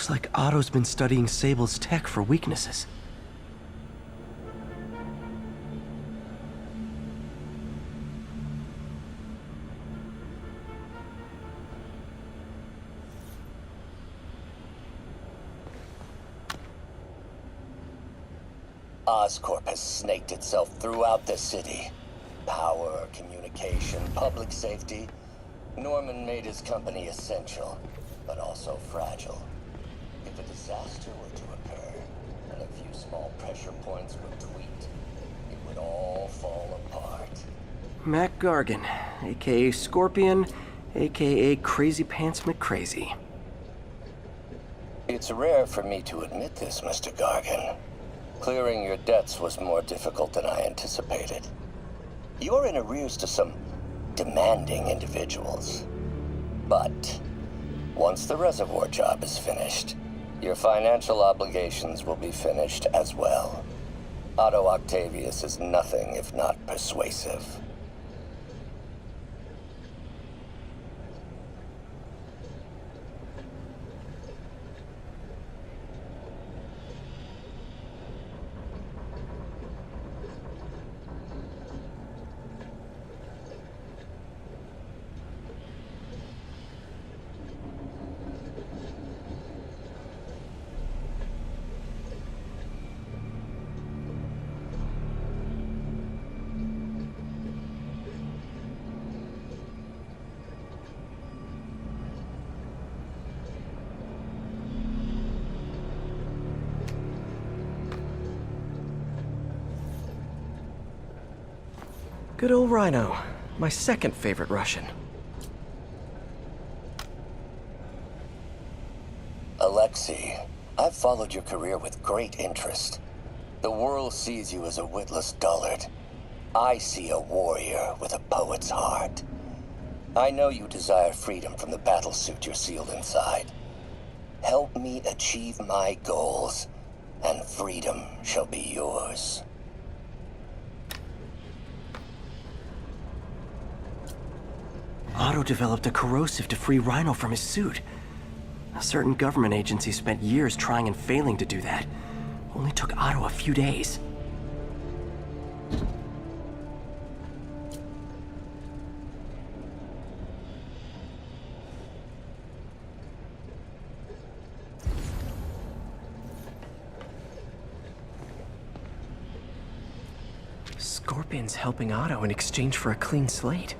Looks like Otto's been studying Sable's tech for weaknesses. Oscorp has snaked itself throughout the city. Power, communication, public safety. Norman made his company essential, but also fragile. If a disaster were to occur, and a few small pressure points were tweaked, it would all fall apart. Mac Gargan, aka Scorpion, aka Crazy Pants McCrazy. It's rare for me to admit this, Mr. Gargan. Clearing your debts was more difficult than I anticipated. You're in arrears to some demanding individuals. But once the reservoir job is finished, your financial obligations will be finished as well. Otto Octavius is nothing if not persuasive. Good old Rhino, my second favorite Russian. Alexei, I've followed your career with great interest. The world sees you as a witless dullard. I see a warrior with a poet's heart. I know you desire freedom from the battlesuit you're sealed inside. Help me achieve my goals, and freedom shall be yours. Otto developed a corrosive to free Rhino from his suit. A certain government agency spent years trying and failing to do that. Only took Otto a few days. Scorpion's helping Otto in exchange for a clean slate.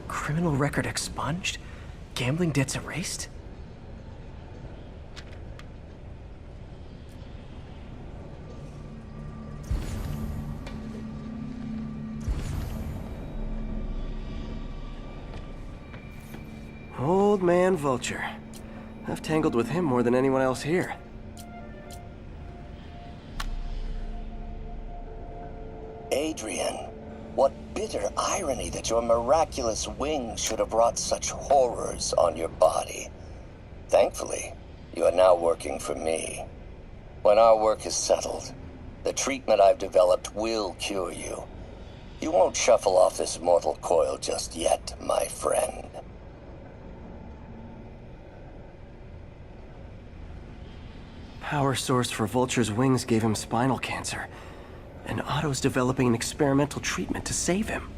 Criminal record expunged? Gambling debts erased? Old man Vulture. I've tangled with him more than anyone else here. Adrian, what bitter irony that your miraculous wings should have brought such horrors on your body. Thankfully, you are now working for me. When our work is settled, the treatment I've developed will cure you. You won't shuffle off this mortal coil just yet, my friend. Power source for Vulture's wings gave him spinal cancer, and Otto's developing an experimental treatment to save him.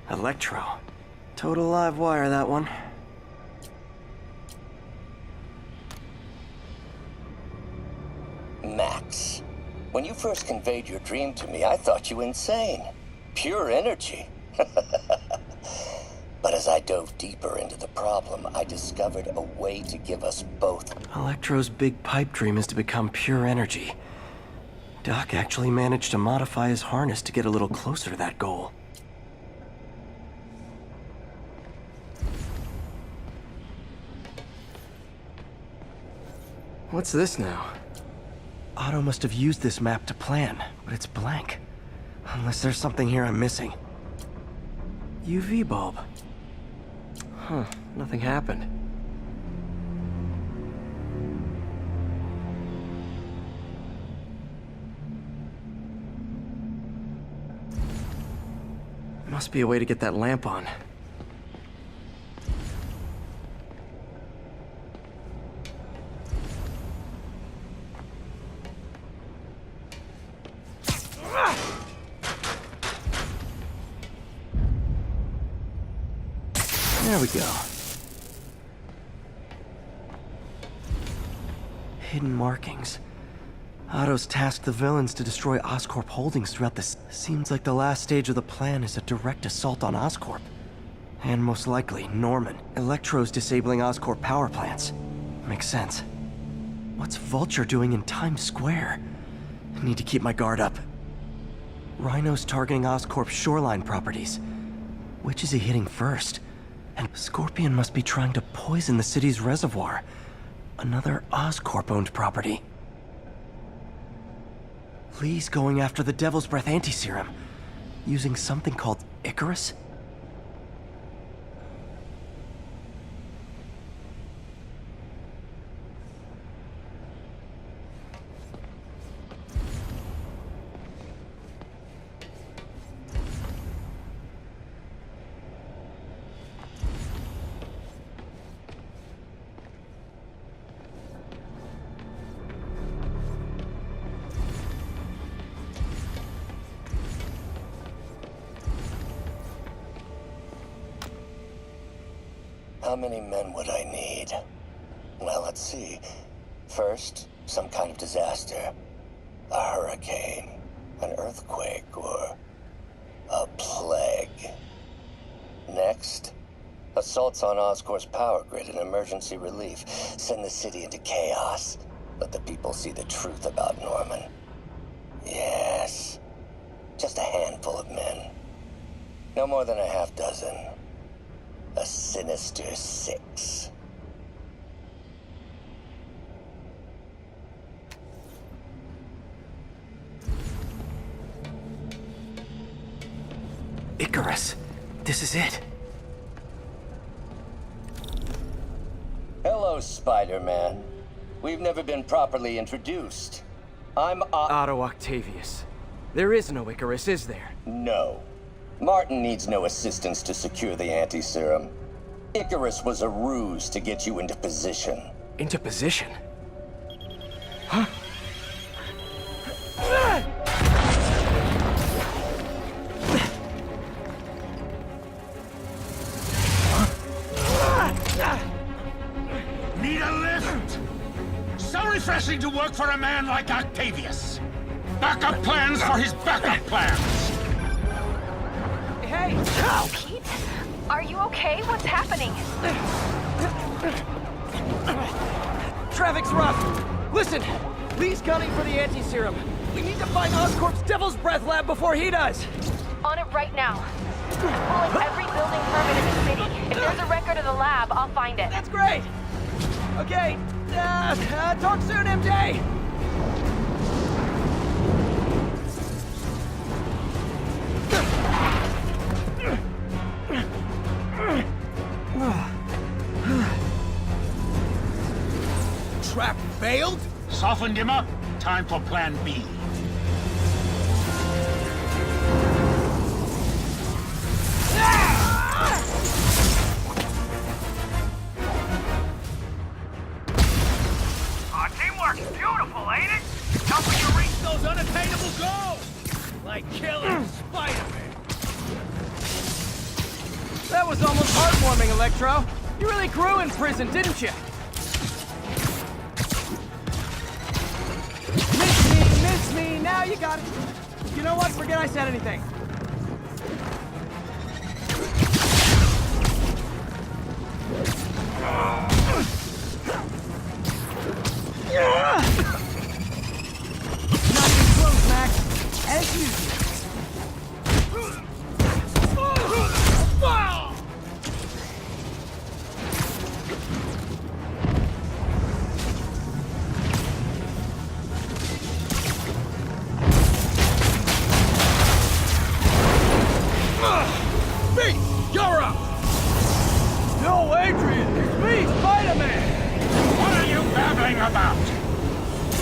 Electro. Total live wire, that one. Max, when you first conveyed your dream to me, I thought you insane. Pure energy. But as I dove deeper into the problem, I discovered a way to give us both. Electro's big pipe dream is to become pure energy. Doc actually managed to modify his harness to get a little closer to that goal. What's this now? Otto must have used this map to plan, but it's blank. Unless there's something here I'm missing. UV bulb. Huh, nothing happened. Must be a way to get that lamp on. There we go. Hidden markings. Otto's tasked the villains to destroy Oscorp holdings throughout this. Seems like the last stage of the plan is a direct assault on Oscorp. And most likely, Norman. Electro's disabling Oscorp power plants. Makes sense. What's Vulture doing in Times Square? I need to keep my guard up. Rhino's targeting Oscorp's shoreline properties. Which is he hitting first? And Scorpion must be trying to poison the city's reservoir. Another Oscorp-owned property. Lee's going after the Devil's Breath anti-serum, using something called Icarus? How many men would I need? Well, let's see. First, some kind of disaster. A hurricane, an earthquake, or a plague. Next, assaults on Oscorp's power grid and emergency relief. Send the city into chaos. Let the people see the truth about Norman. Yes, just a handful of men. No more than a half dozen. A sinister 6. Icarus. This is it. Hello, Spider-Man. We've never been properly introduced. I'm Otto Octavius. There is no Icarus, is there? No. Martin needs no assistance to secure the anti-serum. Icarus was a ruse to get you into position. Into position? Huh? Need a lift? So refreshing to work for a man like Octavius. Backup plans for his backup plans. Hey! Pete? Are you okay? What's happening? Traffic's rough. Listen, Lee's gunning for the anti-serum. We need to find Oscorp's Devil's Breath lab before he does. On it right now. Pulling every building permit in the city. If there's a record of the lab, I'll find it. That's great. Okay, talk soon, MJ. Trap failed? Softened him up. Time for plan B. Teamwork's beautiful, ain't it? Helping you reach those unattainable goals! Like killing Spider-Man. That was almost heartwarming, Electro. You really grew in prison, didn't you? Miss me, now you got it. You know what? Forget I said anything. Not even close, Max. As usual. Pete, you're up! No, Adrian! It's me, Spider-Man! What are you babbling about?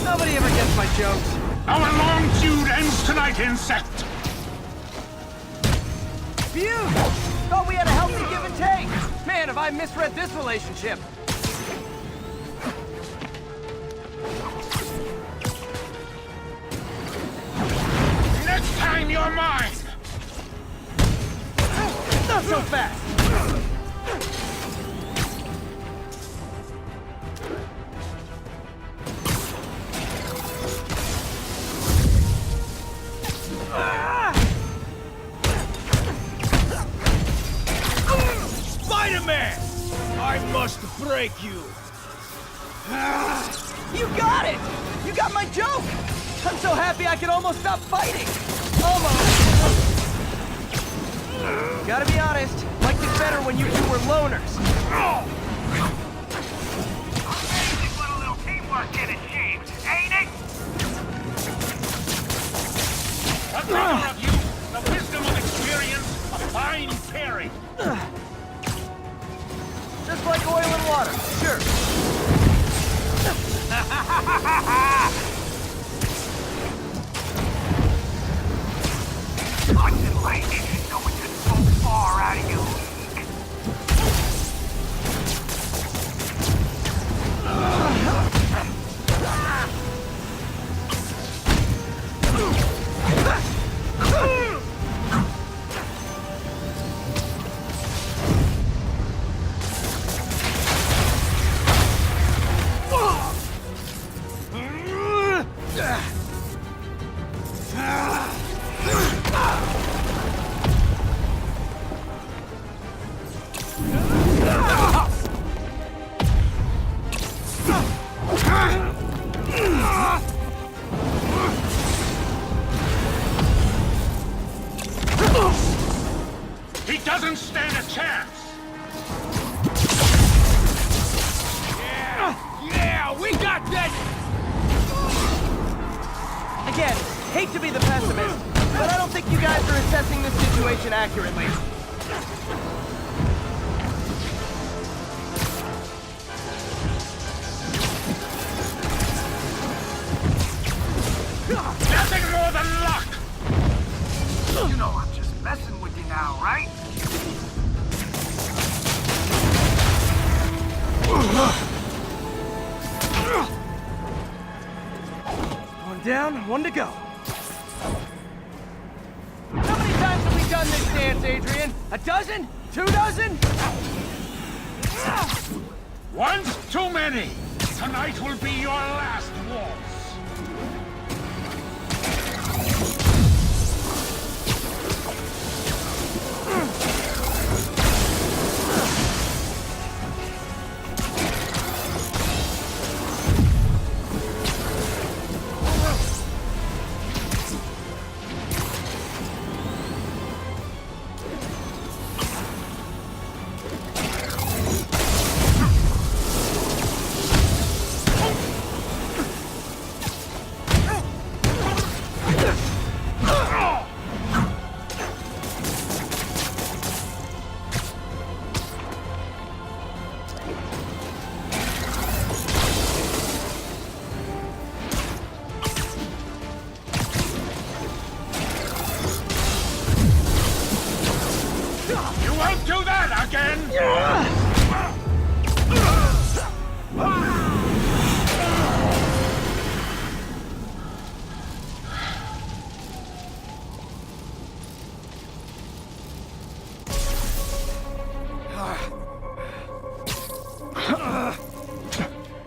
Nobody ever gets my jokes. Our long feud ends tonight, insect! Phew! Thought we had a healthy give and take. Man, have I misread this relationship. Next time you're mine! Not so fast! Spider-Man! I must break you. You got it! You got my joke! I'm so happy I could almost stop fighting! Almost! Gotta be honest, liked it better when you two were loners. Amazing what a little teamwork can achieve, ain't it? What's more of you? The wisdom of experience, a fine pairing. Just like oil and water, sure. Hudson Lake, going just so far out of your league. He doesn't stand a chance! Yeah, we got that! Again, hate to be the pessimist, but I don't think you guys are assessing this situation accurately. Nothing more than luck! You know I'm just messing with you now, right? One down, one to go. How many times have we done this dance, Adrian? A dozen? 2 dozen? One's too many! Tonight will be your last waltz! You won't do that again!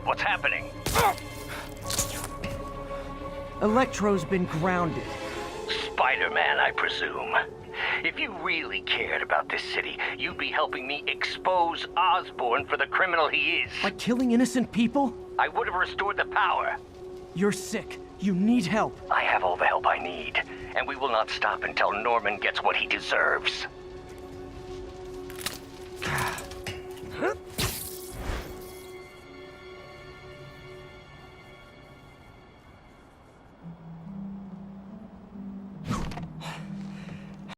What's happening? Electro's been grounded. Spider-Man, I presume. If you really cared about this city, you'd be helping me expose Osborn for the criminal he is. By killing innocent people? I would have restored the power. You're sick. You need help. I have all the help I need, and we will not stop until Norman gets what he deserves.